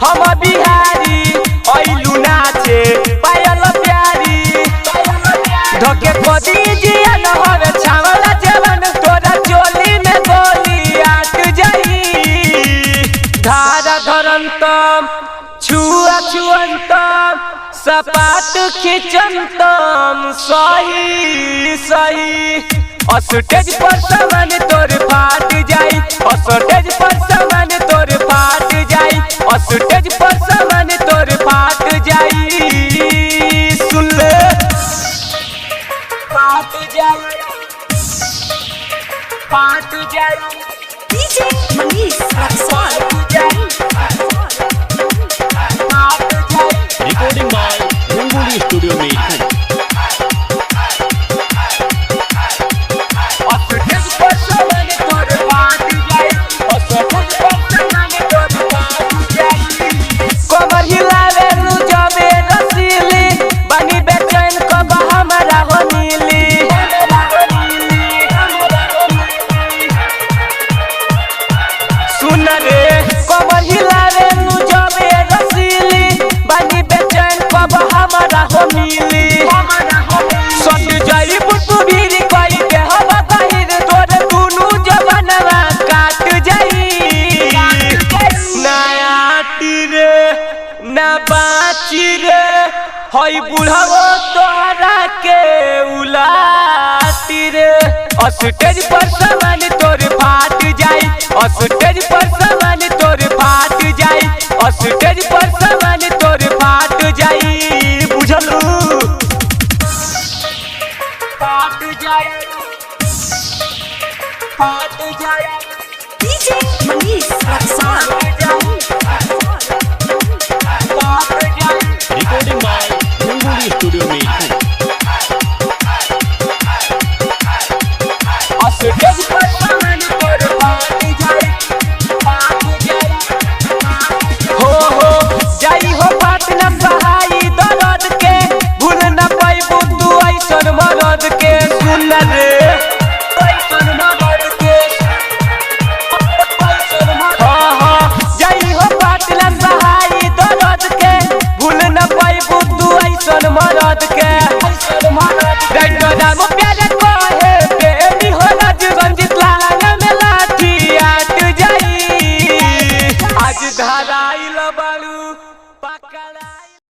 हम बिहारी अइलू नाचे पायल प्यारी धके खोदी जिया नहर छावला जवन तोरा चोली में गोली आट जाई धारा धरंतम छुआ छुअंतम सपाट खिचंतम सही सही स्टेज पर सामान तोर फाट जाई स्टेज पर सामान तोर फाट जाई स्टेज पर सामान तोर फाट जाई सुन ले फाट जाई DJ Manish Raksol Recording by Rangoli Studio Meerut हई बुढ़ावो तोहरा के उलाटी रे स्टेज पर सामान तोर फाट जाई स्टेज पर सामान तोर फाट जाई स्टेज पर सामान तोर फाट जाई बुझलू फाट जाई DJ Manish Raksol Recording by Rangoli Studio Meerut stage पर सामान तोर फाट जाई हो जाई हो बात न सहाई दर्द के भूल न पाइबू तू ऐसन मरद के सुन रे ऐसन मरद के जाई हो बात न सहाई दर्द के भूल न पाइबू तू ऐसन मरद के डाक्टर नाम प्यार कहे बेबी हो राजगंज लांगा में लाठी आट जाई आज धराइल बालू